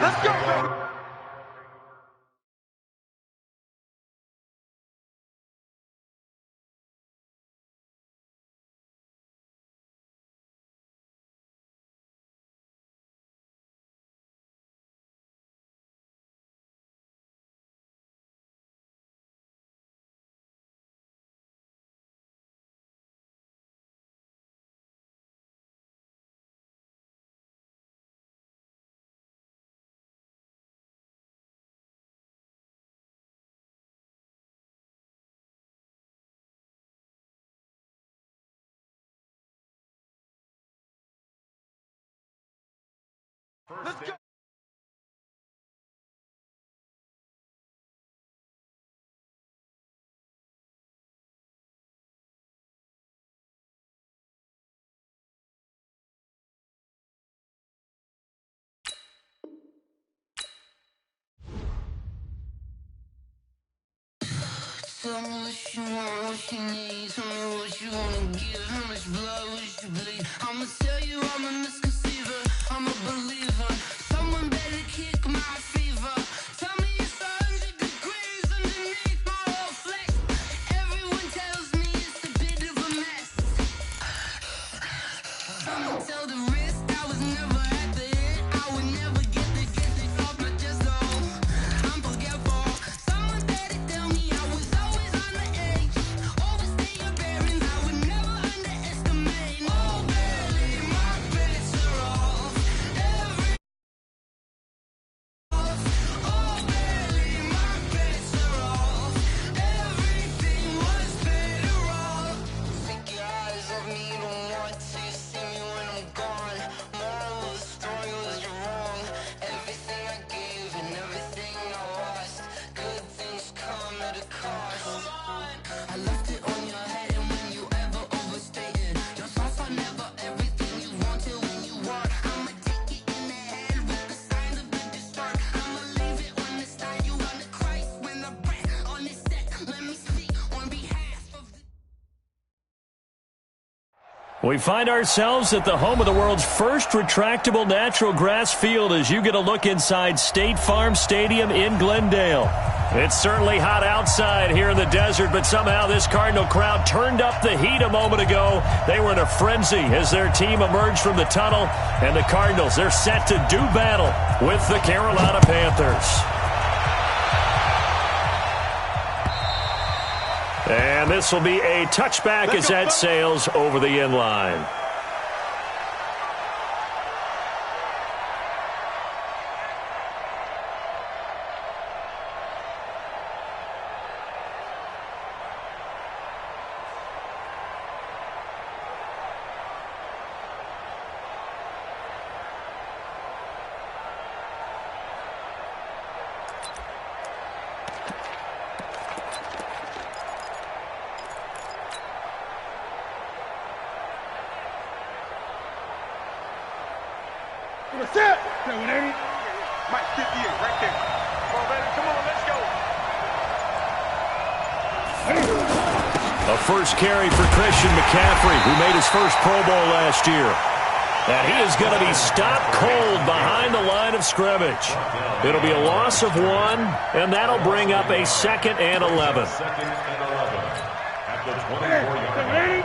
Let's go, baby. Let's go. Tell me what you want, what you need. Tell me what you wanna give. How much blood would you bleed? I'ma tell you I'm a misconceiver. I'm a believer. Someone better kick my fever. Tell me it's 100 degrees underneath my whole flesh. Everyone tells me it's a bit of a mess. Someone tell the risk I was never at the hit. I would never get this off my chest. Oh, I'm forgetful. Someone better tell me I was always on the edge. Overstay your bearings. I would never underestimate. Oh, barely my bets are off. Oh, barely my bets are off. Everything was better off. Take your eyes off me, don't want to see me when I'm gone. Moral of the story was you're wrong. Everything I gave and everything I lost. Good things come at a cost. I left it on your head, and when you ever overstated, your thoughts are never everything you wanted when you want. I'ma take it in the head with the signs of the distort. I'ma leave it on the side. You on the Christ when the breath on this set. Let me speak on behalf of the. We find ourselves at the home of the world's first retractable natural grass field as you get a look inside State Farm Stadium in Glendale. It's certainly hot outside here in the desert, but somehow this Cardinal crowd turned up the heat a moment ago. They were in a frenzy as their team emerged from the tunnel, and the Cardinals, they're set to do battle with the Carolina Panthers. And this will be a touchback as that sails over the end line. That's it. That one ain't it. Mike 58 right there. Come on, baby. Come on, let's go. A first carry for Christian McCaffrey, who made his first Pro Bowl last year. And he is going to be stopped cold behind the line of scrimmage. It'll be a loss of 1, and that'll bring up a 2nd and 11. Second and 11 at the 24-yard line.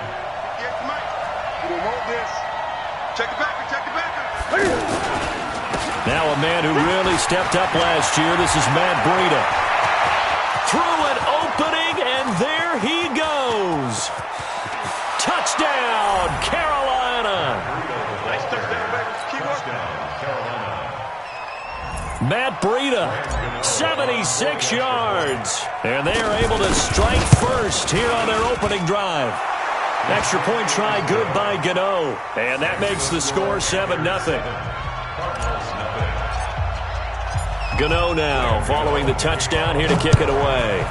Yes, Mike. We don't want this. Check it back. Check it back. Now a man who really stepped up last year. This is Matt Breida. Through an opening, and there he goes. Touchdown, Carolina. Nice touchdown, baby. Keep Touchdown, Carolina. Matt Breida, 76 yards. And they are able to strike first here on their opening drive. Extra point try good by Gano. And that makes the score 7-0. Gano now following the touchdown here to kick it away.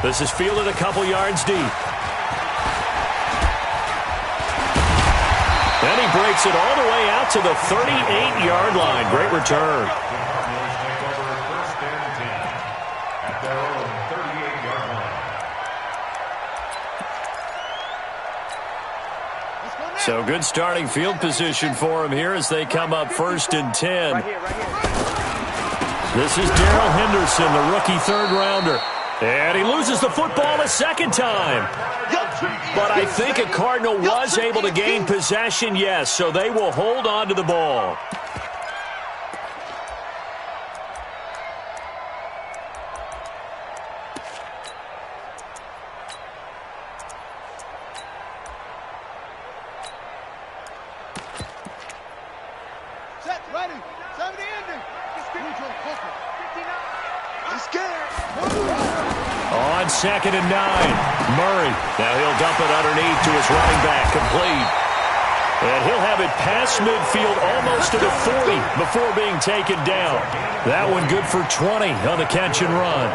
This is fielded a couple yards deep. And he breaks it all the way out to the 38-yard line. Great return. So good starting field position for him here as they come up 1st and 10. This is Darrell Henderson, the rookie third-rounder. And he loses the football a second time. But I think a Cardinal was able to gain possession, yes, so they will hold on to the ball. On 2nd and 9, Murray. Now he'll dump it underneath to his running back, complete. And he'll have it past midfield almost to the 40 before being taken down. That one good for 20 on the catch and run.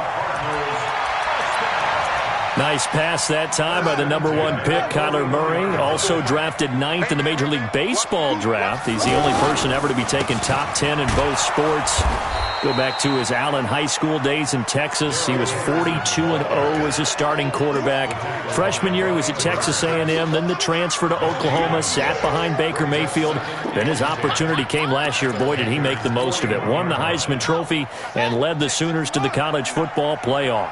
Nice pass that time by the #1 pick, Kyler Murray. Also drafted 9th in the Major League Baseball draft. He's the only person ever to be taken top 10 in both sports. Go back to his Allen High School days in Texas. He was 42-0 as a starting quarterback. Freshman year, he was at Texas A&M. Then the transfer to Oklahoma, sat behind Baker Mayfield. Then his opportunity came last year. Boy, did he make the most of it. Won the Heisman Trophy and led the Sooners to the college football playoff.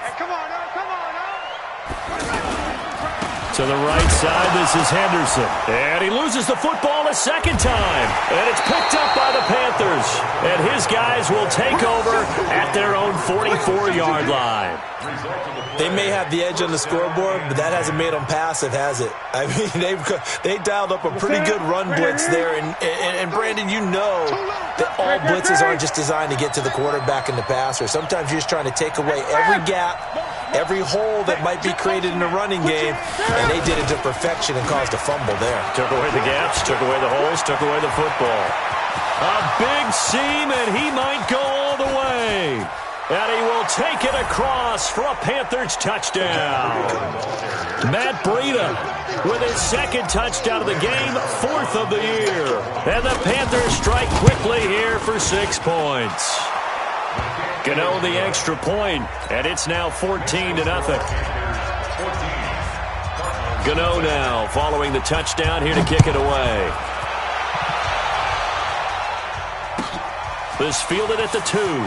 To the right side, this is Henderson. And he loses the football a second time. And it's picked up by the Panthers. And his guys will take over at their own 44-yard line. They may have the edge on the scoreboard, but that hasn't made them passive, has it? I mean, they dialed up a pretty good run blitz there. And Brandon, you know that all blitzes aren't just designed to get to the quarterback and the passer. Sometimes you're just trying to take away every gap, every hole that might be created in the running game, and they did it to perfection and caused a fumble there. Took away the gaps, took away the holes, took away the football. A big seam, and he might go all the way. And he will take it across for a Panthers touchdown. Matt Breida with his second touchdown of the game, 4th of the year. And the Panthers strike quickly here for 6 points. Gano the extra point, and it's now 14-0. Gano now following the touchdown here to kick it away. This fielded at the 2.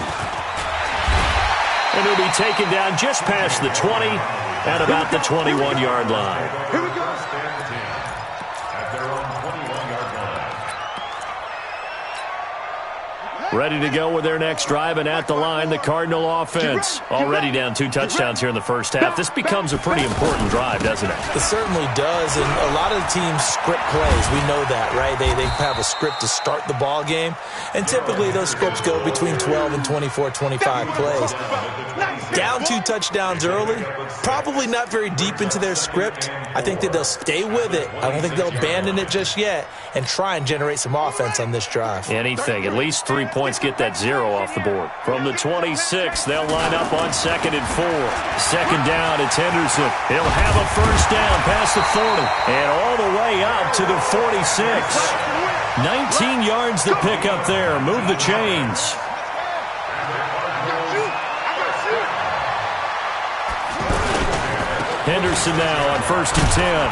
And he'll be taken down just past the 20 at about the 21-yard line. Here we go. At their own 21-yard line. Ready to go with their next drive, and at the line, the Cardinal offense. Already down 2 touchdowns here in the first half. This becomes a pretty important drive, doesn't it? It certainly does, and a lot of the teams script plays. We know that, right? They have a script to start the ball game, and typically those scripts go between 12 and 24, 25 plays. Down 2 touchdowns early, probably not very deep into their script. I think that they'll stay with it. I don't think they'll abandon it just yet and try and generate some offense on this drive. Anything, at least 3 points, get that 0 off the board. From the 26, they'll line up on 2nd and 4. Second down, it's Henderson. He'll have a first down past the 40 and all the way up to the 46. 19 yards to pick up there. Move the chains. Henderson now on 1st and 10.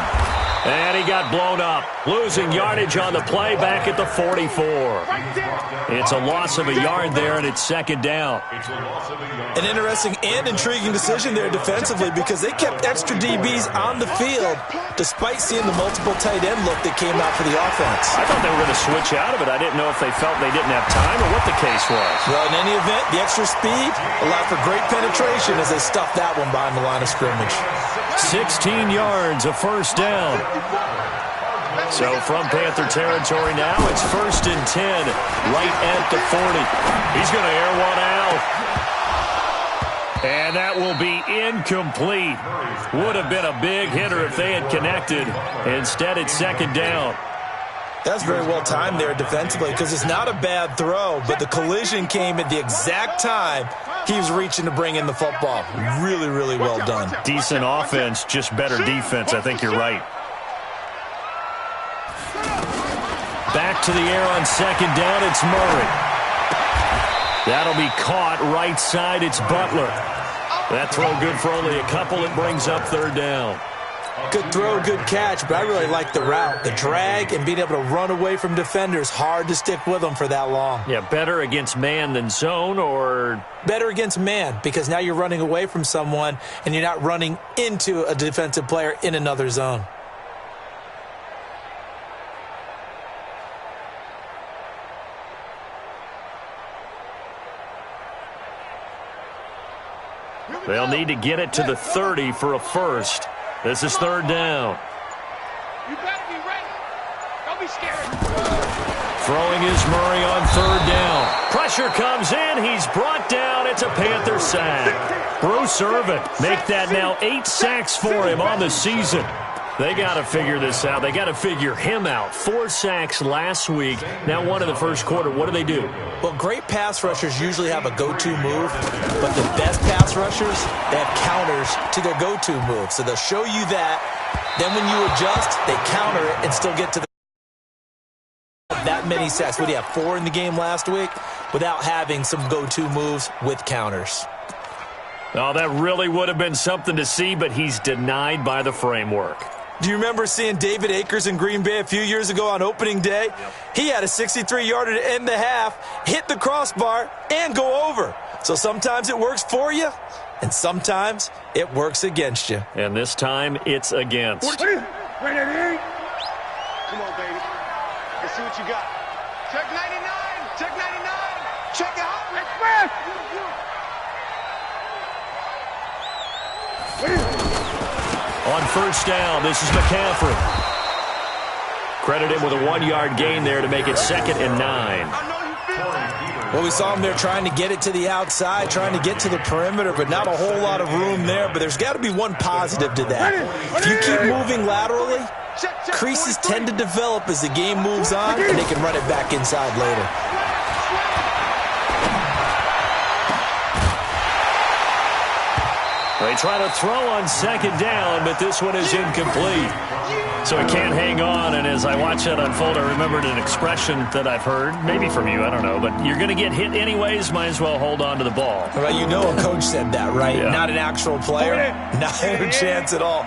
And he got blown up. Losing yardage on the play back at the 44. It's a loss of a yard there, and it's 2nd down. An interesting and intriguing decision there defensively because they kept extra DBs on the field despite seeing the multiple tight end look that came out for the offense. I thought they were going to switch out of it. I didn't know if they felt they didn't have time or what the case was. Well, in any event, the extra speed allowed for great penetration as they stuffed that one behind the line of scrimmage. 16 yards, a first down. So from Panther territory now, it's 1st and 10, right at the 40. He's going to air one out. And that will be incomplete. Would have been a big hitter if they had connected. Instead, it's 2nd down. That's very well timed there defensively because it's not a bad throw, but the collision came at the exact time he was reaching to bring in the football. Really, really well done. Decent offense, just better defense. I think you're right. Back to the air on 2nd down, it's Murray. That'll be caught right side, it's Butler. That throw good for only a couple. It brings up 3rd down. Good throw, good catch, but I really like the route. The drag and being able to run away from defenders, hard to stick with them for that long. Yeah, better against man than zone, or? Better against man, because now you're running away from someone and you're not running into a defensive player in another zone. They'll need to get it to the 30 for a first. This is third down. You better be ready. Don't be scared. Throwing is Murray on third down. Pressure comes in. He's brought down. It's a Panther sack. Bruce Irvin make that now 8 sacks for him on the season. They got to figure this out. They got to figure him out. 4 sacks last week. Now 1 in the first quarter. What do? Well, great pass rushers usually have a go-to move, but the best pass rushers, they have counters to their go-to move. So they'll show you that. Then when you adjust, they counter it and still get to that many sacks. What do you have, 4 in the game last week without having some go-to moves with counters? Oh, that really would have been something to see, but he's denied by the framework. Do you remember seeing David Akers in Green Bay a few years ago on opening day? He had a 63-yarder to end the half, hit the crossbar, and go over. So sometimes it works for you, and sometimes it works against you. And this time, it's against. Right there, Eddie. Come on, baby. Let's see what you got. Check 99. Check 99. Check out. Express. On first down, this is McCaffrey. Credit him with a 1-yard gain there to make it 2nd and 9. Well, we saw him there trying to get it to the outside, trying to get to the perimeter, but not a whole lot of room there. But there's got to be one positive to that. If you keep moving laterally, creases tend to develop as the game moves on, and they can run it back inside later. They try to throw on 2nd down, but this one is incomplete. So he can't hang on, and as I watch that unfold, I remembered an expression that I've heard, maybe from you, I don't know, but you're going to get hit anyways, might as well hold on to the ball. Well, you know a coach said that, right? Yeah. Not an actual player. Not a chance at all.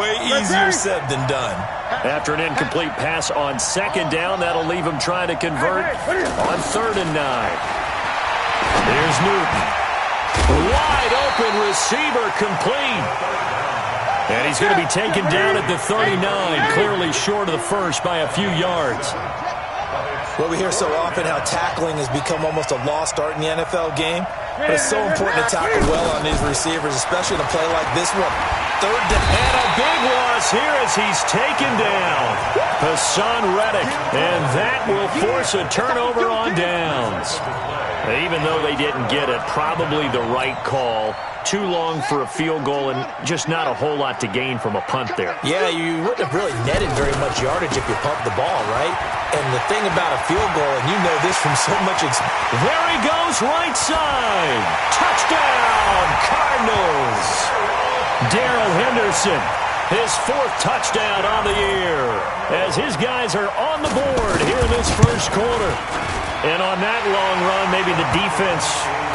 Way easier said than done. After an incomplete pass on 2nd down, that'll leave him trying to convert on 3rd and 9. Here's Newton. Wide open receiver complete. And he's going to be taken down at the 39, clearly short of the first by a few yards. Well, we hear so often how tackling has become almost a lost art in the NFL game. But it's so important to tackle well on these receivers, especially in a play like this one. 3rd down. And a big loss here as he's taken down. Hassan Reddick. And that will force a turnover on downs. Even though they didn't get it, probably the right call. Too long for a field goal and just not a whole lot to gain from a punt there. Yeah, you wouldn't have really netted very much yardage if you pumped the ball, right? And the thing about a field goal, and you know this from so much experience. There he goes, right side. Touchdown, Cardinals. Darrell Henderson, his 4th touchdown on the year, as his guys are on the board here in this first quarter. And on that long run, maybe the defense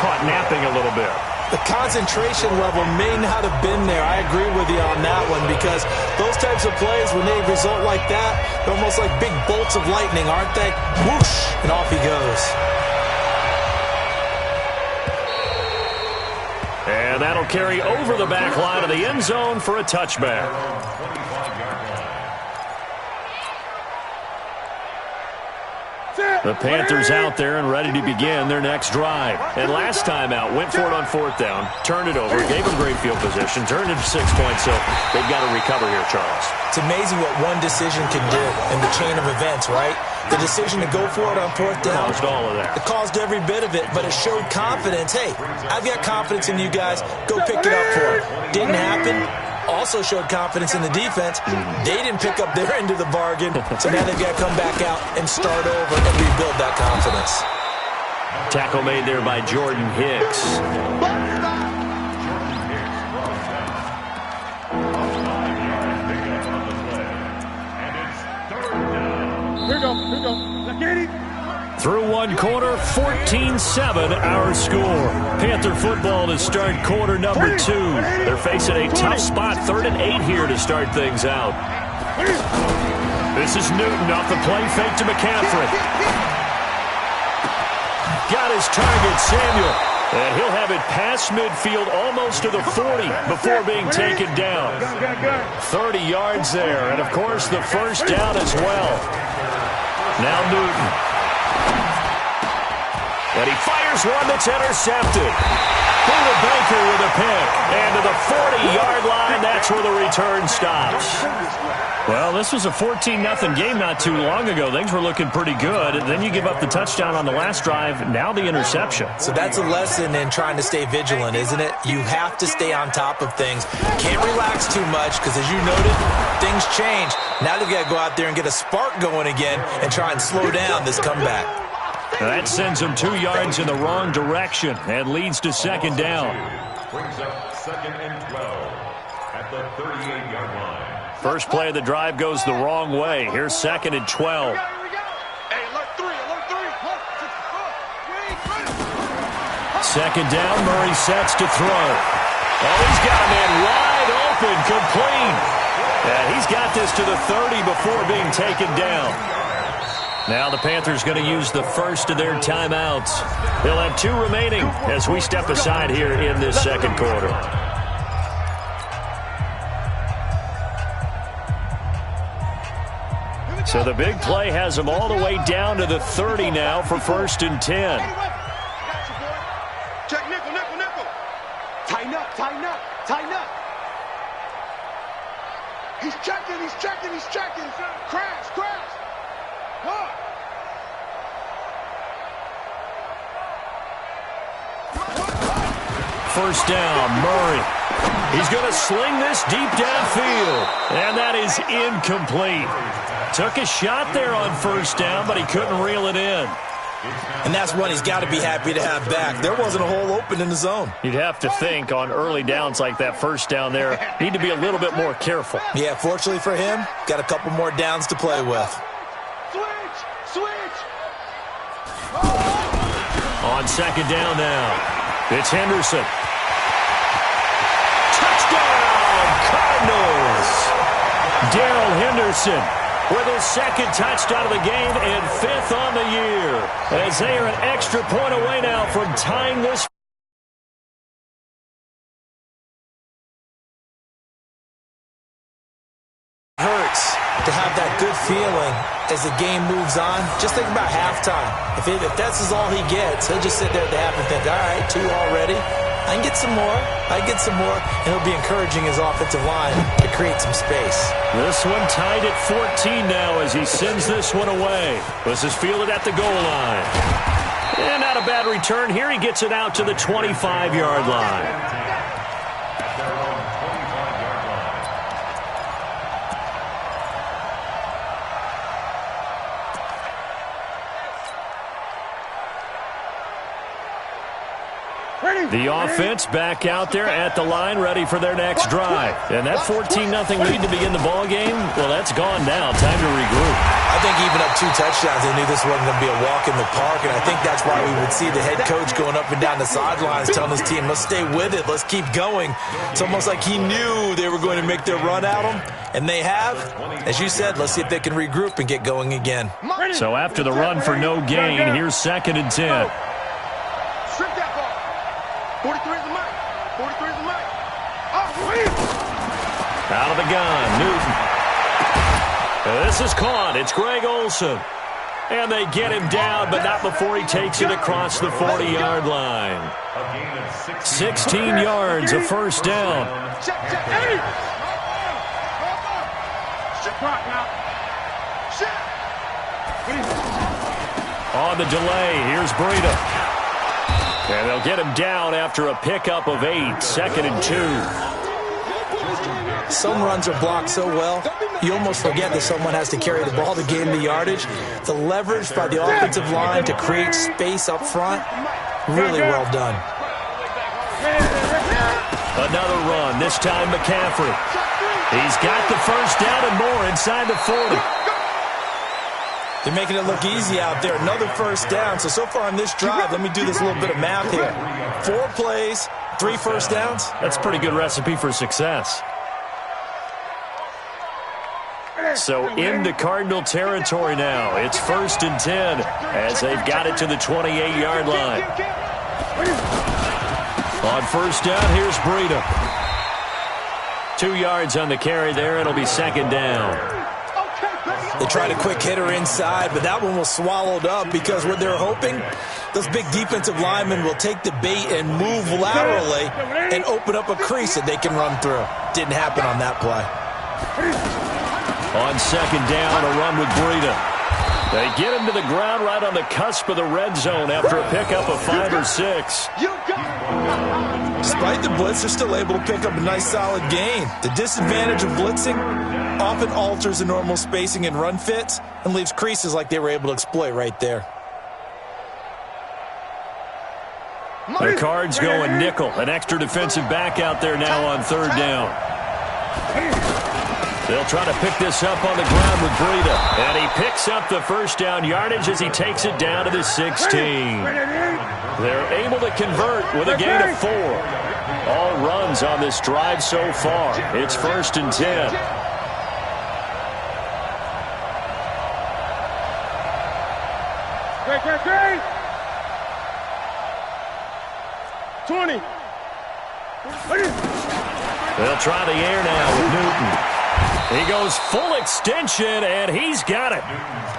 caught napping a little bit. The concentration level may not have been there. I agree with you on that one, because those types of plays, when they result like that, they're almost like big bolts of lightning, aren't they? Whoosh, and off he goes. And that'll carry over the back line of the end zone for a touchback. The Panthers out there and ready to begin their next drive. And last time out, went for it on 4th down, turned it over, gave them great field position, turned it to 6 points, so they've got to recover here, Charles. It's amazing what one decision can do in the chain of events, right? The decision to go for it on 4th down. Caused all of that. It caused every bit of it, but it showed confidence. Hey, I've got confidence in you guys. Go pick it up for it. Didn't happen. Also showed confidence in the defense. They didn't pick up their end of the bargain, so now they've got to come back out and start over and rebuild that confidence. Tackle made there by Jordan Hicks. Here we go. Let's get it. Through one quarter, 14-7 our score. Panther football to start quarter number 2. They're facing a tough spot, 3rd and 8 here to start things out. This is Newton off the play fake to McCaffrey. Got his target, Samuel. And he'll have it past midfield almost to the 40 before being taken down. 30 yards there, and of course the first down as well. Now Newton. And he fires one that's intercepted. Buda Baker with a pick. And to the 40-yard line, that's where the return stops. Well, this was a 14-0 game not too long ago. Things were looking pretty good. And then you give up the touchdown on the last drive. Now the interception. So that's a lesson in trying to stay vigilant, isn't it? You have to stay on top of things. Can't relax too much because, as you noted, things change. Now they've got to go out there and get a spark going again and try and slow down this comeback. That sends him 2 yards in the wrong direction and leads to second down. Brings up 2nd and 12 at the 38-yard line. First play of the drive goes the wrong way. Here's 2nd and 12. Second down, Murray sets to throw. Oh, he's got a man wide open, complete. And he's got this to the 30 before being taken down. Now the Panthers going to use the first of their timeouts. They'll have 2 remaining as we step aside here in this second quarter. So the big play has them all the way down to the 30 now for 1st and 10. Check nickel, nickel, nickel. Tighten up, tighten up, tighten up. He's checking, he's checking, he's checking. Crash, crash. First down, Murray. He's going to sling this deep downfield. And that is incomplete. Took a shot there on first down, but he couldn't reel it in. And that's one he's got to be happy to have back. There wasn't a hole open in the zone. You'd have to think on early downs like that first down there, need to be a little bit more careful. Yeah, fortunately for him, got a couple more downs to play with. Switch. On second down now, it's Henderson. Touchdown, Cardinals! Darrell Henderson with his 2nd touchdown of the game and 5th on the year. As they are an extra point away now from tying this. Hurts to have that good feeling as the game moves on. Just think about halftime. If that's all he gets, he'll just sit there at the half and think, all right, 2 already. I can get some more. And he'll be encouraging his offensive line to create some space. This one tied at 14 now as he sends this one away. This is fielded at the goal line. And not a bad return here. He gets it out to the 25-yard line. The offense back out there at the line, ready for their next drive. And that 14-0 lead to begin the ball game, well, that's gone now. Time to regroup. I think even up 2 touchdowns, they knew this wasn't going to be a walk in the park, and I think that's why we would see the head coach going up and down the sidelines telling his team, let's stay with it, let's keep going. It's almost like he knew they were going to make their run at him, and they have. As you said, let's see if they can regroup and get going again. So after the run for no gain, here's 2nd and 10. 43 is the mic. 43 is the mic. Out of the gun, Newton. This is caught. It's Greg Olsen. And they get him down, but not before he takes it across the 40-yard line. 16 yards, a first down. Check. Hey! Check rock now. Check. On the delay, here's Breida. And they'll get him down after a pickup of 8, 2nd and 2. Some runs are blocked so well, you almost forget that someone has to carry the ball to gain the yardage. The leverage by the offensive line to create space up front, really well done. Another run, this time McCaffrey. He's got the first down and more inside the 40. They're making it look easy out there. Another first down. So far on this drive, let me do this little bit of math here. 4 plays, 3 first downs. That's a pretty good recipe for success. So into Cardinal territory now. It's 1st and 10 as they've got it to the 28-yard line. On first down, here's Breida. 2 yards on the carry there. It'll be 2nd down. They tried a quick hitter inside, but that one was swallowed up because what they're hoping, those big defensive linemen will take the bait and move laterally and open up a crease that they can run through. Didn't happen on that play. On 2nd down, a run with Breida. They get him to the ground right on the cusp of the red zone after a pickup of 5 or 6. Despite the blitz, they're still able to pick up a nice solid gain. The disadvantage of blitzing often alters the normal spacing and run fits and leaves creases like they were able to exploit right there. The Cards going nickel. An extra defensive back out there now on 3rd down. They'll try to pick this up on the ground with Breida. And he picks up the first down yardage as he takes it down to the 16. They're able to convert with a gain of 4. All runs on this drive so far. It's 1st and 10. Great. 20. They'll try the air now with Newton. He goes full extension, and he's got it.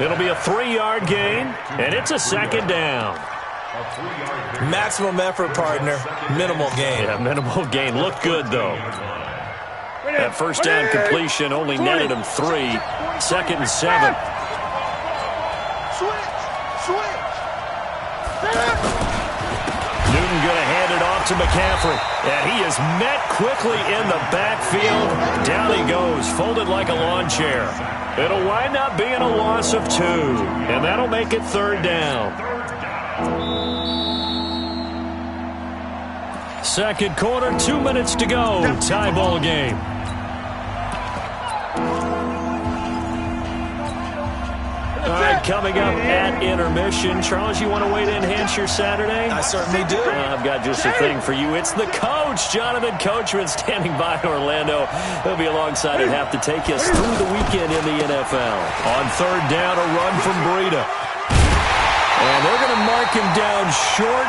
It'll be a 3-yard gain, and it's a 2nd down. Maximum effort, partner. Minimal gain. Yeah, minimal gain. Looked good, though. That first down completion only netted him 3. 2nd and 7. Switch. Newton going to hand it off to McCaffrey. And he is met quickly in the backfield. Down he goes, folded like a lawn chair. It'll wind up being a loss of 2. And that'll make it 3rd down. 2nd quarter, 2 minutes to go. Tie ball game. All right, coming up at intermission. Charles, you want to wait to enhance your Saturday? I certainly do. I've got just a thing for you. It's the coach, Jonathan Coachman, standing by in Orlando. He'll be alongside at half to take us through the weekend in the NFL. On 3rd down, a run from Breida. And they're going to mark him down short,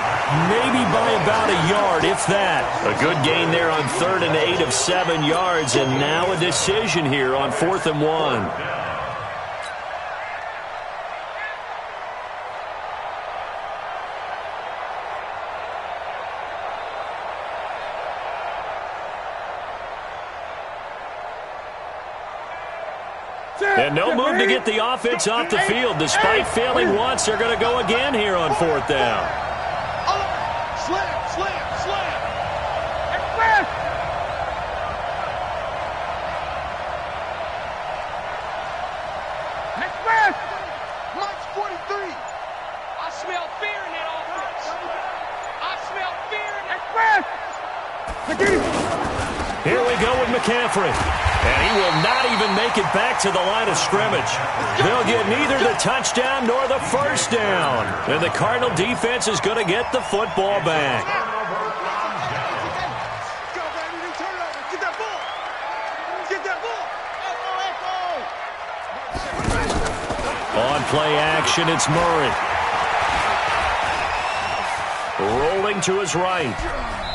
maybe by about a yard, if that. A good gain there on 3rd and 8 of 7 yards, and now a decision here on 4th and 1. And no move to get the offense off the field. Despite failing once, they're going to go again here on 4th down. Slam. Express. March 43. I smell fear in that offense. Here we go with McCaffrey. And he will not even make it back to the line of scrimmage. They'll get neither the touchdown nor the first down. And the Cardinal defense is going to get the football back. Go, baby. Turn it over. Get that ball. On play action, it's Murray. Rolling to his right.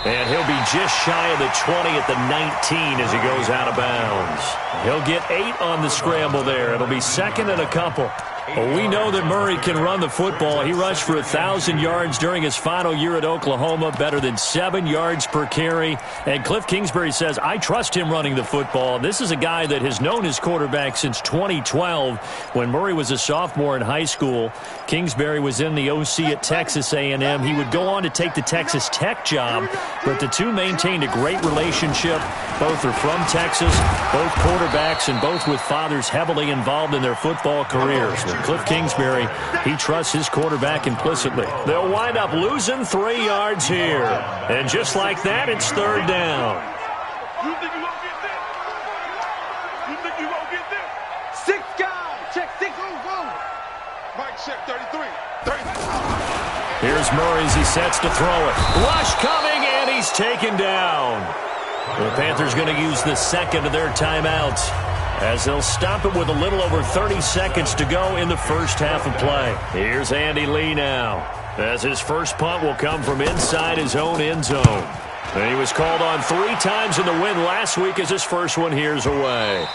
And he'll be just shy of the 20 at the 19 as he goes out of bounds. He'll get 8 on the scramble there. It'll be 2nd and a couple. Well, we know that Murray can run the football. He rushed for 1,000 yards during his final year at Oklahoma, better than 7 yards per carry. And Cliff Kingsbury says, I trust him running the football. This is a guy that has known his quarterback since 2012 when Murray was a sophomore in high school. Kingsbury was in the OC at Texas A&M. He would go on to take the Texas Tech job, but the two maintained a great relationship. Both are from Texas, both quarterbacks, and both with fathers heavily involved in their football careers. Cliff Kingsbury, he trusts his quarterback implicitly. They'll wind up losing 3 yards here. And just like that, it's 3rd down. You think you won't get this? You think you won't get this? 6 guys. Check 6 on 4. check, 33. 33. Here's Murray as he sets to throw it. Rush coming, and he's taken down. The Panthers going to use the second of their timeouts as they'll stop it with a little over 30 seconds to go in the first half of play. Here's Andy Lee now, as his first punt will come from inside his own end zone. And he was called on 3 times in the win last week as his first one here's away.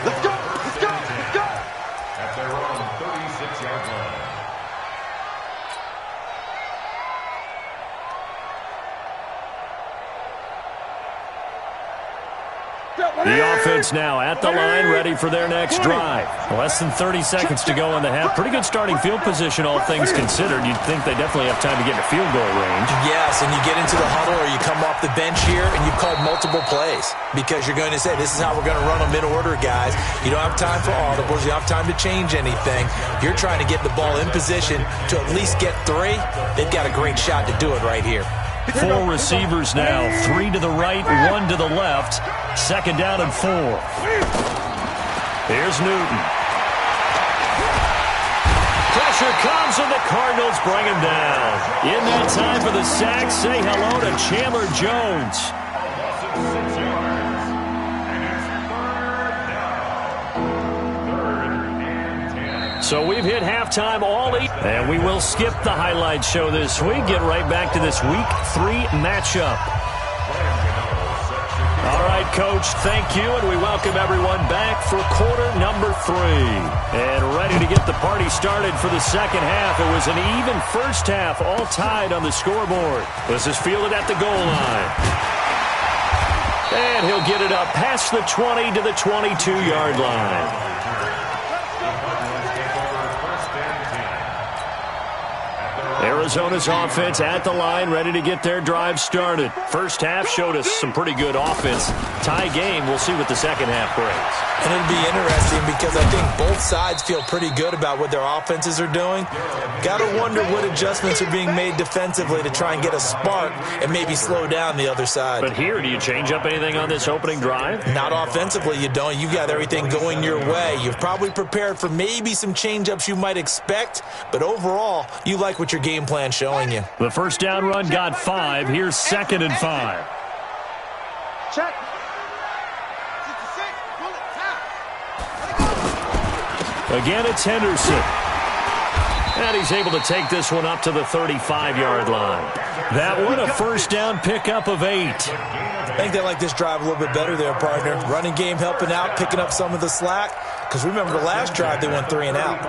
Let's go, let's go, let's go. At their own 36-yard line. The offense now at the line, ready for their next drive. Less than 30 seconds to go in the half. Pretty good starting field position, all things considered. You'd think they definitely have time to get in field goal range. Yes, and you get into the huddle or you come off the bench here and you've called multiple plays because you're going to say, this is how we're going to run them in order, guys. You don't have time for audibles. You don't have time to change anything. You're trying to get the ball in position to at least get 3. They've got a great shot to do it right here. 4 receivers now, 3 to the right, 1 to the left. Second down and 4. Here's Newton. Pressure comes, and the Cardinals bring him down. In that time for the sack, say hello to Chandler Jones. So we've hit halftime all evening, and we will skip the highlight show this week. Get right back to this Week 3 matchup. All right, Coach, thank you, and we welcome everyone back for quarter number 3. And ready to get the party started for the second half. It was an even first half, all tied on the scoreboard. This is fielded at the goal line. And he'll get it up past the 20 to the 22-yard line. Arizona's offense at the line, ready to get their drive started. First half showed us some pretty good offense. Tie game, we'll see what the second half brings. And it'll be interesting because I think both sides feel pretty good about what their offenses are doing. Got to wonder what adjustments are being made defensively to try and get a spark and maybe slow down the other side. But here, do you change up anything on this opening drive? Not offensively, you don't. You got everything going your way. You've probably prepared for maybe some change-ups you might expect, but overall, you like what your game plan's showing you. The first down run got 5. Here's second and 5. Check. Again, it's Henderson. And he's able to take this one up to the 35-yard line. That one, a first down pickup of 8. I think they like this drive a little bit better there, partner. Running game helping out, picking up some of the slack. Because remember, the last drive, they went 3 and out.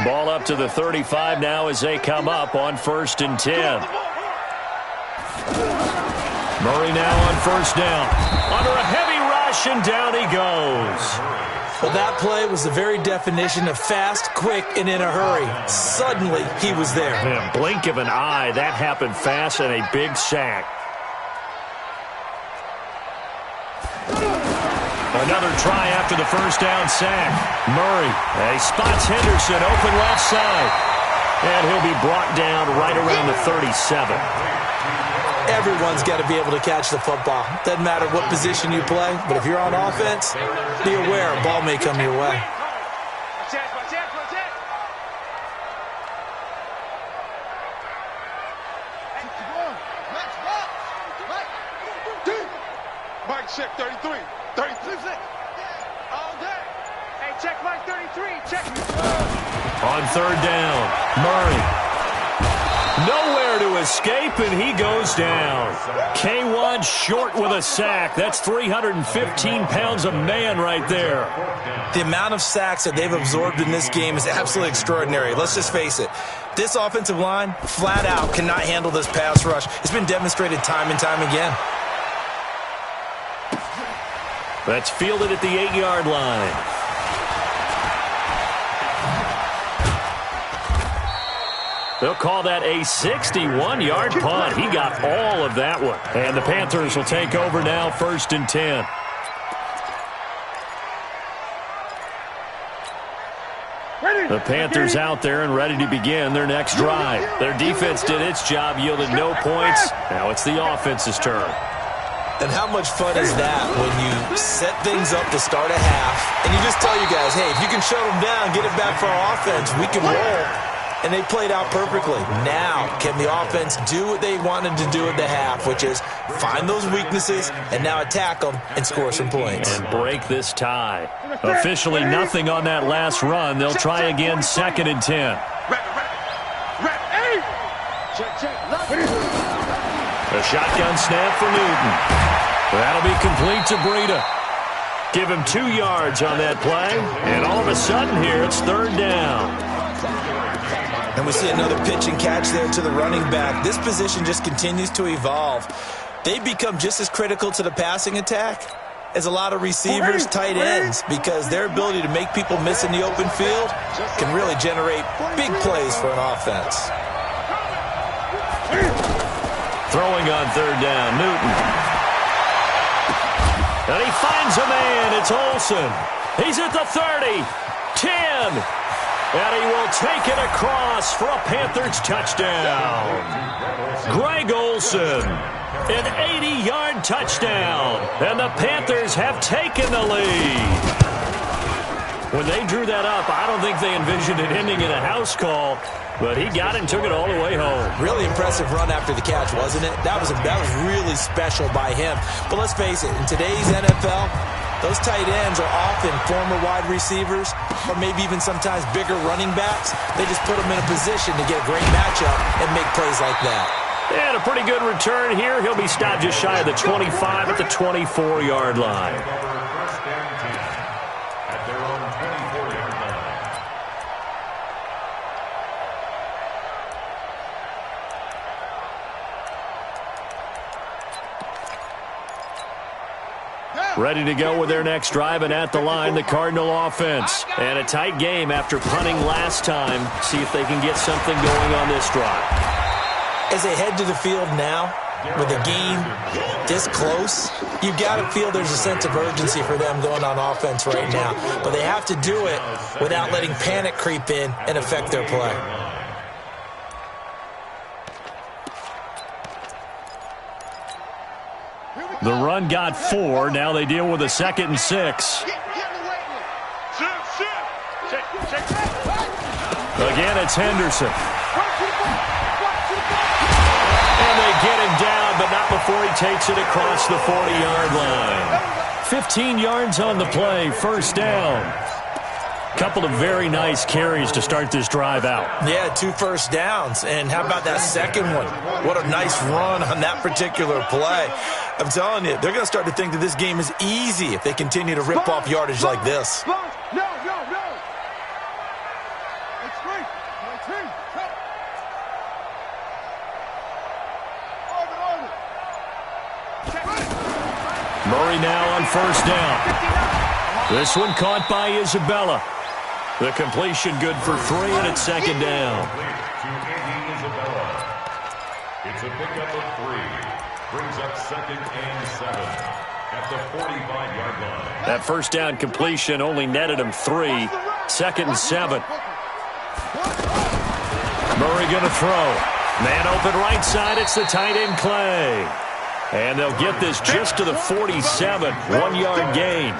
Ball up to the 35 now as they come up on 1st and 10. Murray now on first down. Under a heavy rush, and down he goes. Well, that play was the very definition of fast, quick, and in a hurry. Suddenly, he was there. Man, blink of an eye, that happened fast, and a big sack. Another try after the first down sack. Murray, he spots Henderson open left side. And he'll be brought down right around the 37. Everyone's got to be able to catch the football. Doesn't matter what position you play, but if you're on offense, be aware a ball may come your way. Mike, check 33. 33. All day. Hey, check Mike 33. Check. On third down, Murray. Nowhere to escape, and he goes down. K1 short with a sack. That's 315 pounds a man right there. The amount of sacks that they've absorbed in this game is absolutely extraordinary. Let's just face it. This offensive line, flat out, cannot handle this pass rush. It's been demonstrated time and time again. That's fielded at the 8-yard line. They'll call that a 61-yard punt. He got all of that one. And the Panthers will take over now, 1st and 10. The Panthers out there and ready to begin their next drive. Their defense did its job, yielded no points. Now it's the offense's turn. And how much fun is that when you set things up to start a half, and you just tell your guys, hey, if you can shut them down, get it back for our offense, we can roll. And they played out perfectly. Now, can the offense do what they wanted to do at the half, which is find those weaknesses and now attack them and score some points. And break this tie. Officially nothing on that last run. They'll try again, 2nd and 10. A shotgun snap for Newton. That'll be complete to Breida. Give him 2 yards on that play. And all of a sudden here, it's 3rd down. And we see another pitch and catch there to the running back. This position just continues to evolve. They become just as critical to the passing attack as a lot of receivers, tight ends, because their ability to make people miss in the open field can really generate big plays for an offense. Throwing on 3rd down, Newton. And he finds a man. It's Olsen. He's at the 30, 10. And he will take it across for a Panthers touchdown. Greg Olsen, an 80-yard touchdown. And the Panthers have taken the lead. When they drew that up, I don't think they envisioned it ending in a house call. But he got it and took it all the way home. Really impressive run after the catch, wasn't it? That was really special by him. But let's face it, in today's NFL, those tight ends are often former wide receivers or maybe even sometimes bigger running backs. They just put them in a position to get a great matchup and make plays like that. And a pretty good return here. He'll be stopped just shy of the 25 at the 24-yard line. Ready to go with their next drive, and at the line, the Cardinal offense. And a tight game after punting last time. See if they can get something going on this drive. As they head to the field now, with the game this close, you've got to feel there's a sense of urgency for them going on offense right now. But they have to do it without letting panic creep in and affect their play. The run got 4. Now they deal with a 2nd and 6. Again, it's Henderson. And they get him down, but not before he takes it across the 40-yard line. 15 yards on the play, 1st down. Couple of very nice carries to start this drive out. Yeah, 2 first downs. And how about that second one? What a nice run on that particular play. I'm telling you, they're going to start to think that this game is easy if they continue to rip off yardage like this. No. It's free. Murray now on 1st down. This one caught by Isabella. The completion good for 3, and it's 2nd down. It's a pickup of 3. Brings up 2nd and 7 at the 45-yard line. That 1st down completion only netted him 3. 2nd and 7. Murray going to throw. Man open right side. It's the tight end Clay. And they'll get this just to the 47. 1-yard gain.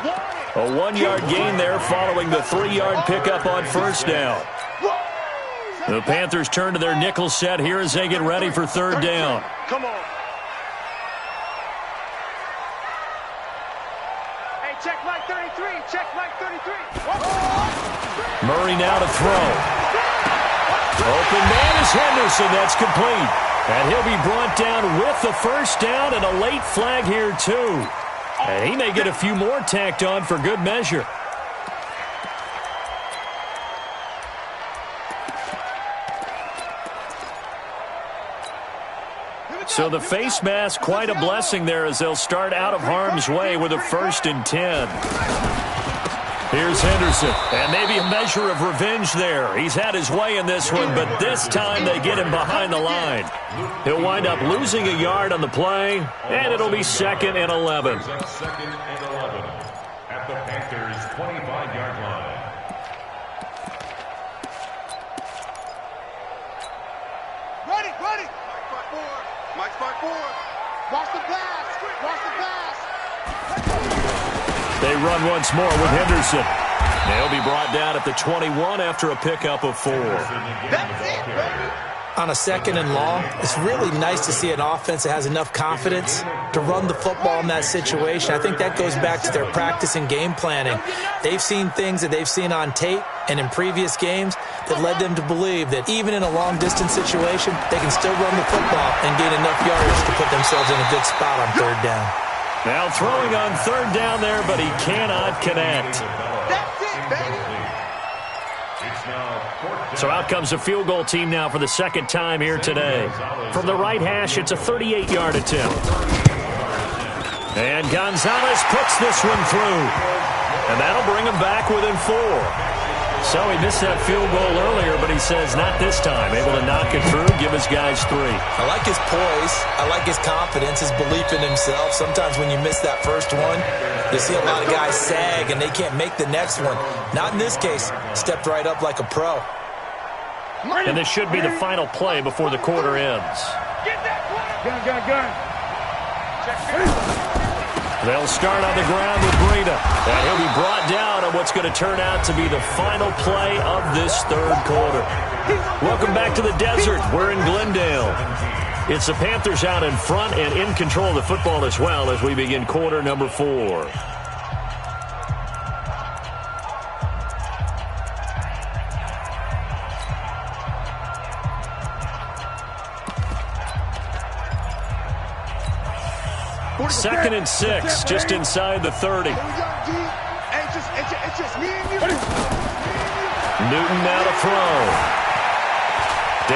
A 1-yard gain there following the 3-yard pickup on 1st down. The Panthers turn to their nickel set here as they get ready for 3rd down. Come on. Hey, check Mike 33. Check Mike 33. Murray now to throw. Open man is Henderson. That's complete. And he'll be brought down with the 1st down and a late flag here too. And he may get a few more tacked on for good measure. So the face mask, quite a blessing there as they'll start out of harm's way with a 1st and 10. Here's Henderson, and maybe a measure of revenge there. He's had his way in this one, but this time they get him behind the line. He'll wind up losing a yard on the play, and it'll be 2nd and 11. 2nd and 11 at the Panthers' 25-yard line. Ready. Mike's 5-4. Watch the pass. They run once more with Henderson. They'll be brought down at the 21 after a pickup of 4. That's it, baby. On a 2nd and long, it's really nice to see an offense that has enough confidence to run the football in that situation. I think that goes back to their practice and game planning. They've seen things that they've seen on tape and in previous games that led them to believe that even in a long-distance situation, they can still run the football and gain enough yardage to put themselves in a good spot on 3rd down. Now throwing on 3rd down there, but he cannot connect. That's it, baby. So out comes the field goal team now for the 2nd time here today. From the right hash, it's a 38-yard attempt. And Gonzalez puts this one through. And that'll bring him back within 4. So he missed that field goal earlier, but he says not this time. Able to knock it through, give his guys 3. I like his poise. I like his confidence, his belief in himself. Sometimes when you miss that first one, you see a lot of guys sag and they can't make the next one. Not in this case. Stepped right up like a pro. And this should be the final play before the quarter ends. Get that gun. They'll start on the ground with Breida. And he'll be brought down on what's going to turn out to be the final play of this 3rd quarter. Welcome back to the desert. We're in Glendale. It's the Panthers out in front and in control of the football as well as we begin quarter number 4. Second and 6, just inside the 30. It's just me and you. Newton now to throw.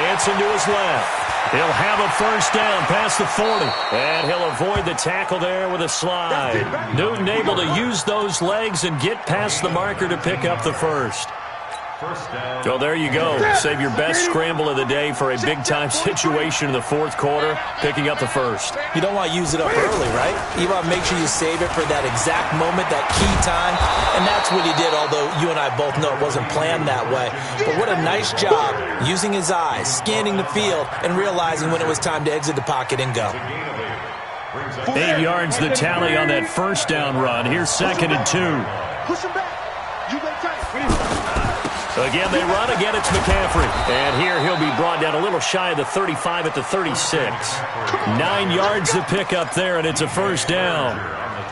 Dancing to his left. He'll have a 1st down past the 40. And he'll avoid the tackle there with a slide. Newton able to use those legs and get past the marker to pick up the 1st. So there you go. Save your best scramble of the day for a big-time situation in the 4th quarter, picking up the 1st. You don't want to use it up early, right? You want to make sure you save it for that exact moment, that key time. And that's what he did, although you and I both know it wasn't planned that way. But what a nice job using his eyes, scanning the field, and realizing when it was time to exit the pocket and go. 8 yards the tally on that 1st down run. Here's 2nd and 2. Push him back. You lay tight. Again, they run. Again, it's McCaffrey. And here he'll be brought down a little shy of the 35 at the 36. 9 yards to pick up there, and it's a 1st down.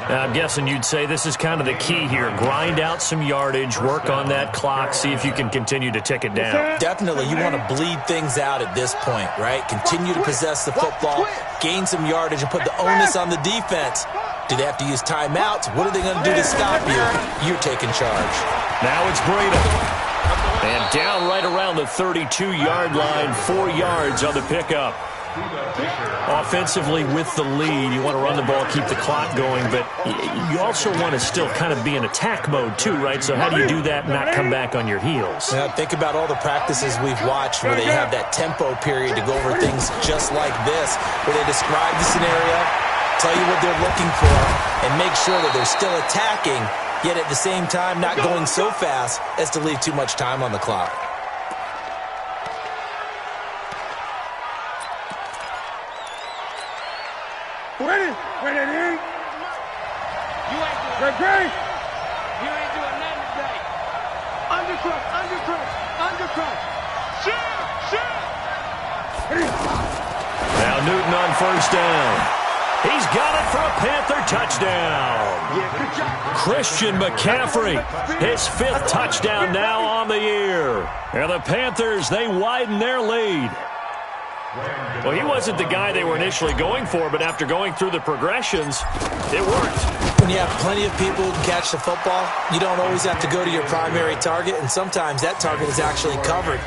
Now, I'm guessing you'd say this is kind of the key here. Grind out some yardage, work on that clock, see if you can continue to tick it down. Definitely, you want to bleed things out at this point, right? Continue to possess the football, gain some yardage, and put the onus on the defense. Do they have to use timeouts? What are they going to do to stop you? You're taking charge. Now it's Breida. And down right around the 32-yard line, 4 yards on the pickup. Offensively with the lead, you want to run the ball, keep the clock going, but you also want to still kind of be in attack mode too, right? So how do you do that and not come back on your heels? Now, think about all the practices we've watched where they have that tempo period to go over things just like this, where they describe the scenario, tell you what they're looking for, and make sure that they're still attacking, yet at the same time not going so fast as to leave too much time on the clock. Ready? Ready? You ain't doing nothing. You ain't doing nothing today. Undercut. Shoot. Now Newton on 1st down. He's got it for a Panther touchdown. Yeah, good job. Christian McCaffrey, his 5th touchdown now on the year. And the Panthers, they widen their lead. Well, he wasn't the guy they were initially going for, but after going through the progressions, it worked. When you have plenty of people who can catch the football, you don't always have to go to your primary target, and sometimes that target is actually covered.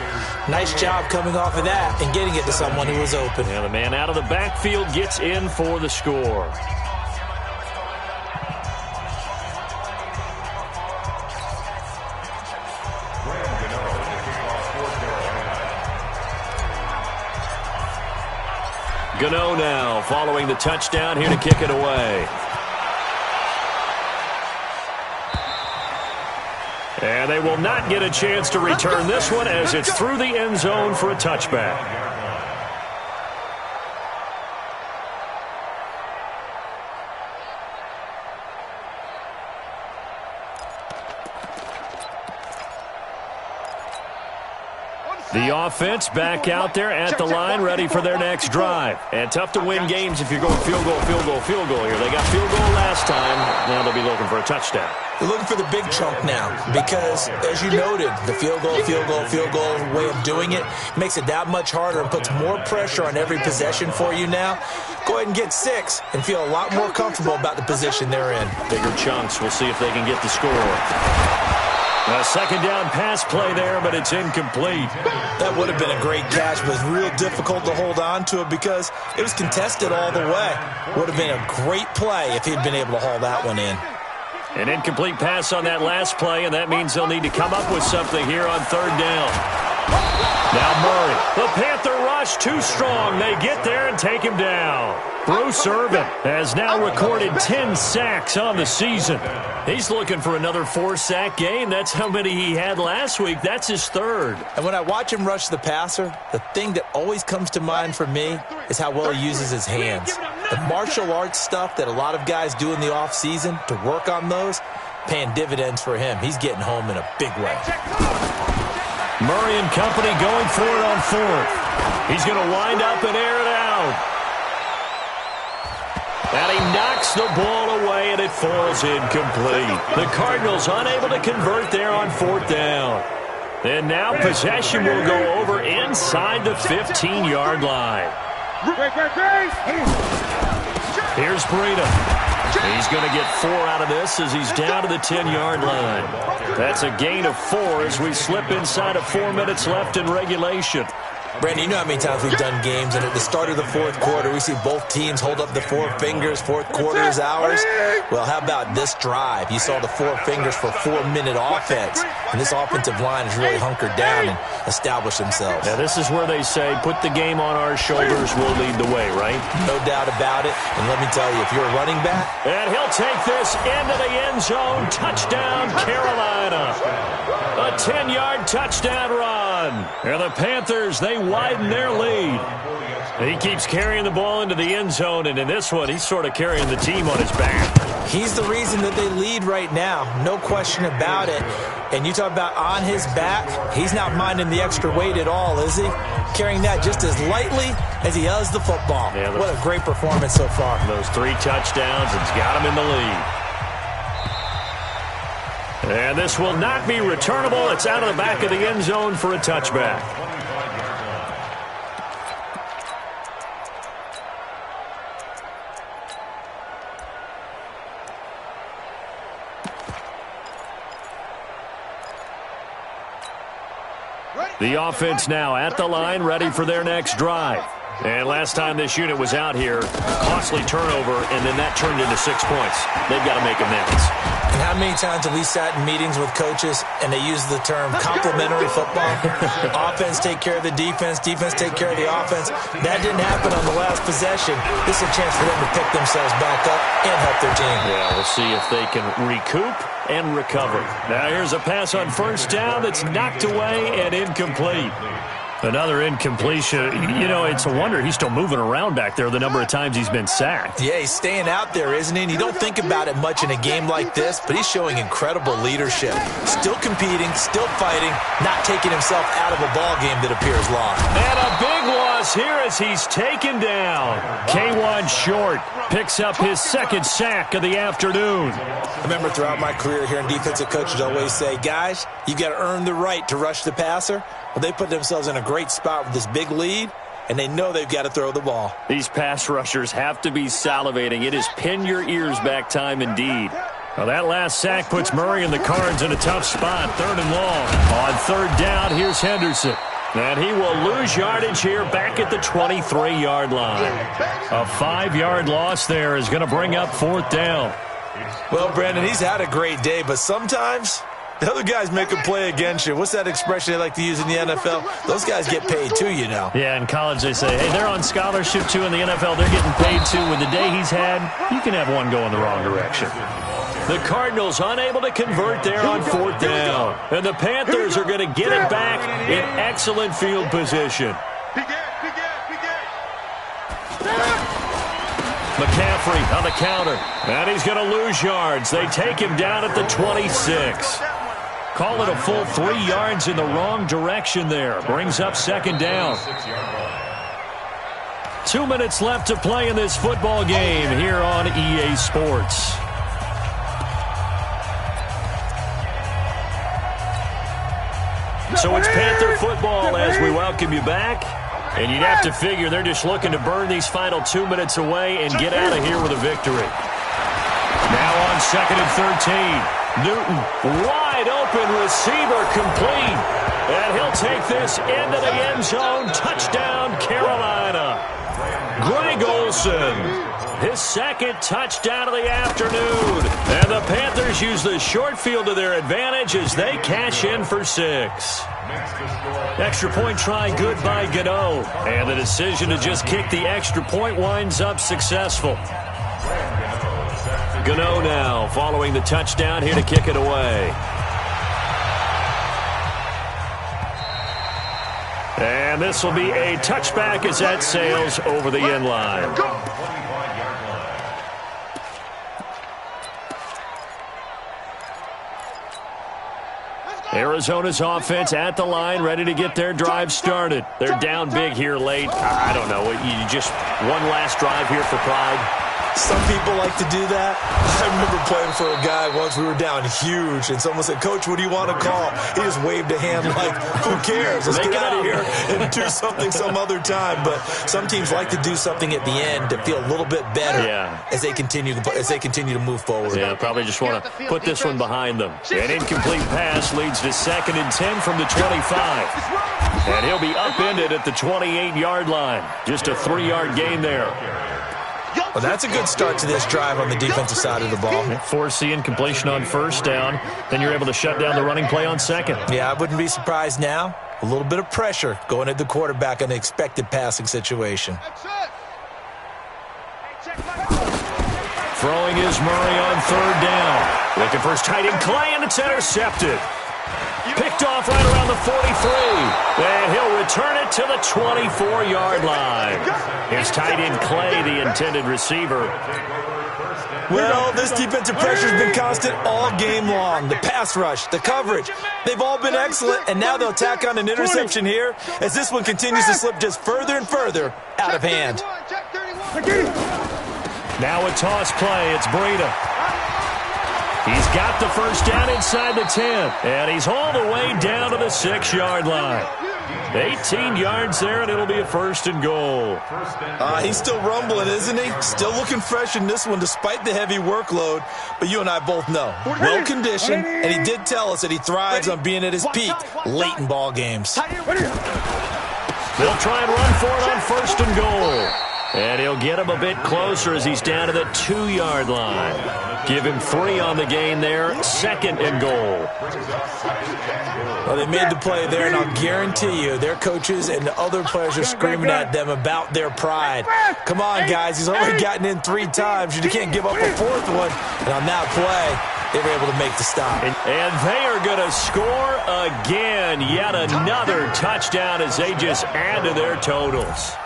Nice job coming off of that and getting it to someone who was open. And the man out of the backfield gets in for the score. Gano now following the touchdown here to kick it away. And they will not get a chance to return this one as it's through the end zone for a touchback. The offense back out there at the line, ready for their next drive. And tough to win games if you're going field goal, field goal, field goal here. They got field goal last time. Now they'll be looking for a touchdown. They're looking for the big chunk now because, as you noted, the field goal way of doing it makes it that much harder and puts more pressure on every possession for you now. Go ahead and get 6 and feel a lot more comfortable about the position they're in. Bigger chunks. We'll see if they can get the score. A second down pass play there, but it's incomplete. That would have been a great catch, but it was real difficult to hold on to it because it was contested all the way. Would have been a great play if he'd been able to haul that one in. An incomplete pass on that last play, and that means they'll need to come up with something here on third down. Now Murray. The Panther rush too strong. They get there and take him down. Bruce Irvin has now recorded 10 sacks on the season. He's looking for another 4-sack game. That's how many he had last week. That's his third. And when I watch him rush the passer, the thing that always comes to mind for me is how well he uses his hands. The martial arts stuff that a lot of guys do in the offseason to work on those, paying dividends for him. He's getting home in a big way. Murray and company going for it on fourth. He's going to wind up and air it out. And he knocks the ball away, and it falls incomplete. The Cardinals unable to convert there on fourth down. And now possession will go over inside the 15-yard line. Here's Breida. He's going to get 4 out of this as he's down to the 10-yard line. That's a gain of 4 as we slip inside of 4 minutes left in regulation. Brandon, you know how many times we've done games, and at the start of the fourth quarter, we see both teams hold up the 4 fingers. Fourth quarter is ours. Well, how about this drive? You saw the 4 fingers for 4-minute offense, and this offensive line has really hunkered down and established themselves. Now, this is where they say, put the game on our shoulders, we'll lead the way, right? No doubt about it, and let me tell you, if you're a running back... And he'll take this into the end zone. Touchdown, Carolina. A 10-yard touchdown run. And the Panthers, they widen their lead. He keeps carrying the ball into the end zone, and in this one, he's sort of carrying the team on his back. He's the reason that they lead right now, no question about it. And you talk about on his back, he's not minding the extra weight at all, is he? Carrying that just as lightly as he does the football. Yeah, what a great performance so far. Those 3 touchdowns, it's got him in the lead. And this will not be returnable. It's out of the back of the end zone for a touchback. The offense now at the line, ready for their next drive. And last time this unit was out here, costly turnover, and then that turned into 6 points. They've got to make amends. And how many times have we sat in meetings with coaches and they use the term complementary football? Offense take care of the defense, defense take care of the offense. That didn't happen on the last possession. This is a chance for them to pick themselves back up and help their team. Yeah, we'll see if they can recoup and recover. Now here's a pass on first down that's knocked away and incomplete. Another incompletion. You know, it's a wonder he's still moving around back there the number of times he's been sacked. Yeah, he's staying out there, isn't he? And you don't think about it much in a game like this, but he's showing incredible leadership. Still competing, still fighting, not taking himself out of a ball game that appears lost. And a big loss here as he's taken down. K1 Short picks up his second sack of the afternoon. I remember throughout my career hearing defensive coaches always say, guys, you got to earn the right to rush the passer. Well, they put themselves in a great spot with this big lead, and they know they've got to throw the ball. These pass rushers have to be salivating. It is pin your ears back time indeed. Well, that last sack puts Murray and the Cards in a tough spot, 3rd and long. On 3rd down, here's Henderson. And he will lose yardage here back at the 23-yard line. A 5-yard loss there is going to bring up 4th down. Well, Brandon, he's had a great day, but sometimes the other guys make a play against you. What's that expression they like to use in the NFL? Those guys get paid too, you know. Yeah, in college they say, hey, they're on scholarship too. In the NFL, they're getting paid too. With the day he's had, you can have one go in the wrong direction. The Cardinals unable to convert there on 4th down. And the Panthers are going to get it back in excellent field position. McCaffrey on the counter. And he's going to lose yards. They take him down at the 26. Call it a full 3 yards in the wrong direction there. Brings up second down. 2 minutes left to play in this football game here on EA Sports. So it's Panther football as we welcome you back. And you'd have to figure they're just looking to burn these final 2 minutes away and get out of here with a victory. Now on 2nd and 13. Newton, wide open receiver, complete. And he'll take this into the end zone. Touchdown, Carolina. Greg Olsen, his second touchdown of the afternoon. And the Panthers use the short field to their advantage as they cash in for 6. Extra point try good by Gano. And the decision to just kick the extra point winds up successful. Gano now following the touchdown here to kick it away. And this will be a touchback as that sails over the end line. Arizona's offense at the line, ready to get their drive started. They're down big here late. I don't know. You just one last drive here for pride. Some people like to do that. I remember playing for a guy once. We were down huge, and someone said, "Coach, what do you want to call?" He just waved a hand like, "Who cares? Let's get out of here and do something some other time." But some teams like to do something at the end to feel a little bit better as they continue to move forward. Yeah, probably just want to put this one behind them. An incomplete pass leads to 2nd and 10 from the 25. And he'll be upended at the 28-yard line. Just a 3-yard gain there. Well, that's a good start to this drive on the defensive side of the ball. Force the incompletion on first down. Then you're able to shut down the running play on second. Yeah, I wouldn't be surprised now. A little bit of pressure going at the quarterback in an expected passing situation. Throwing is Murray on 3rd down. Looking for his tight end Clay, and it's intercepted. Picked off right around the 43. And he'll return it to the 24-yard line. Here's tight end Clay, the intended receiver. Well, this defensive pressure has been constant all game long. The pass rush, the coverage, they've all been excellent, and now they'll tack on an interception here as this one continues to slip just further and further out of hand. Now a toss play. It's Breida. He's got the first down inside the 10, and he's all the way down to the 6-yard line. 18 yards there, and it'll be a 1st and goal. He's still rumbling, isn't he? Still looking fresh in this one despite the heavy workload. But you and I both know, well-conditioned, and he did tell us that he thrives on being at his peak late in ball games. They'll try and run for it on 1st and goal. And he'll get him a bit closer as he's down to the 2-yard line. Give him 3 on the gain there. 2nd and goal. Well, they made the play there, and I'll guarantee you their coaches and the other players are screaming at them about their pride. Come on, guys. He's already gotten in 3 times. You can't give up a 4th one. And on that play, they were able to make the stop. And they are going to score again. Yet another touchdown as they just add to their totals.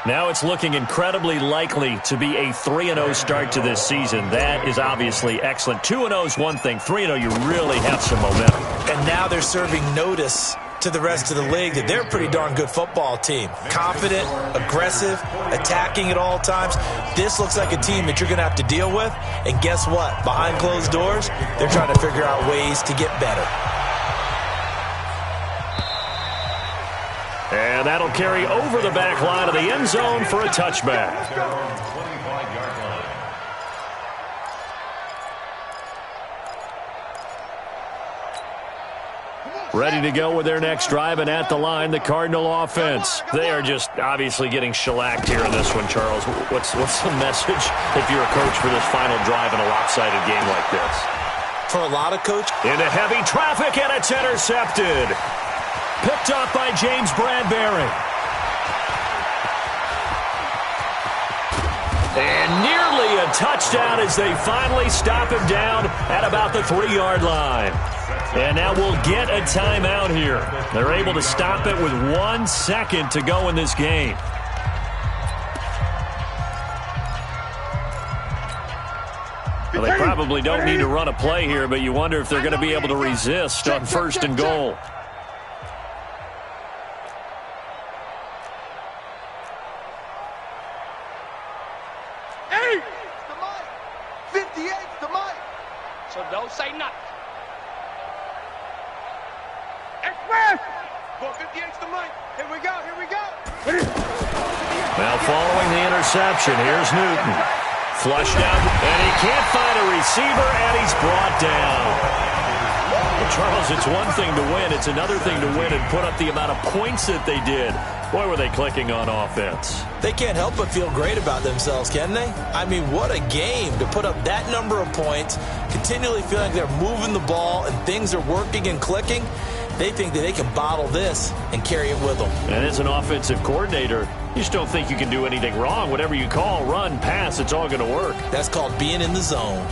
Now it's looking incredibly likely to be a 3-0 start to this season. That is obviously excellent. 2-0 is one thing. 3-0, you really have some momentum. And now they're serving notice to the rest of the league that they're a pretty darn good football team. Confident, aggressive, attacking at all times. This looks like a team that you're going to have to deal with. And guess what? Behind closed doors, they're trying to figure out ways to get better. And that'll carry over the back line of the end zone for a touchback. Ready to go with their next drive, and at the line, the Cardinal offense. They are just obviously getting shellacked here in this one, Charles. What's the message if you're a coach for this final drive in a lopsided game like this? For a lot of coaches. Into heavy traffic, and it's intercepted. Picked up by James Bradbury. And nearly a touchdown as they finally stop him down at about the 3-yard line. And now we'll get a timeout here. They're able to stop it with 1 second to go in this game. Well, they probably don't need to run a play here, but you wonder if they're going to be able to resist on first and goal. Hey! The mic! 58's the mic! So don't say nothing. Express! Well, 58's the mic. Here we go, here we go. Now following the interception, here's Newton. Flushed out, and he can't find a receiver, and he's brought down. Well, Charles, it's one thing to win. It's another thing to win and put up the amount of points that they did. Boy, were they clicking on offense. They can't help but feel great about themselves, can they? I mean, what a game to put up that number of points, continually feeling like they're moving the ball and things are working and clicking. They think that they can bottle this and carry it with them. And as an offensive coordinator, you just don't think you can do anything wrong. Whatever you call, run, pass, it's all going to work. That's called being in the zone.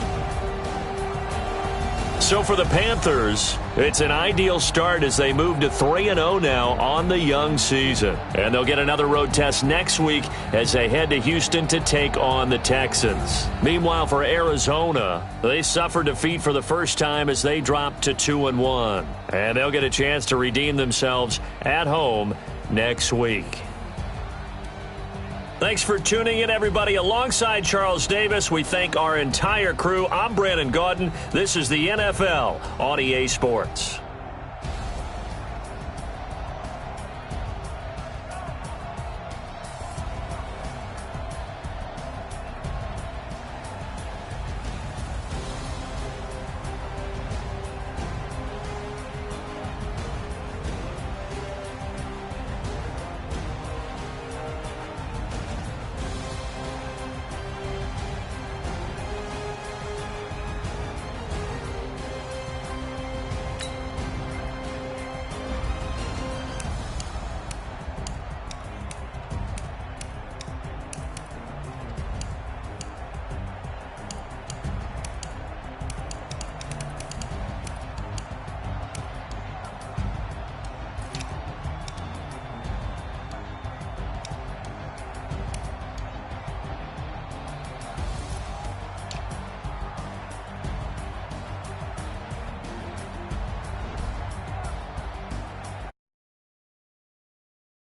So for the Panthers, it's an ideal start as they move to 3-0 now on the young season. And they'll get another road test next week as they head to Houston to take on the Texans. Meanwhile, for Arizona, they suffered defeat for the first time as they dropped to 2-1. And they'll get a chance to redeem themselves at home next week. Thanks for tuning in, everybody. Alongside Charles Davis, we thank our entire crew. I'm Brandon Gaudin. This is the NFL on EA Sports.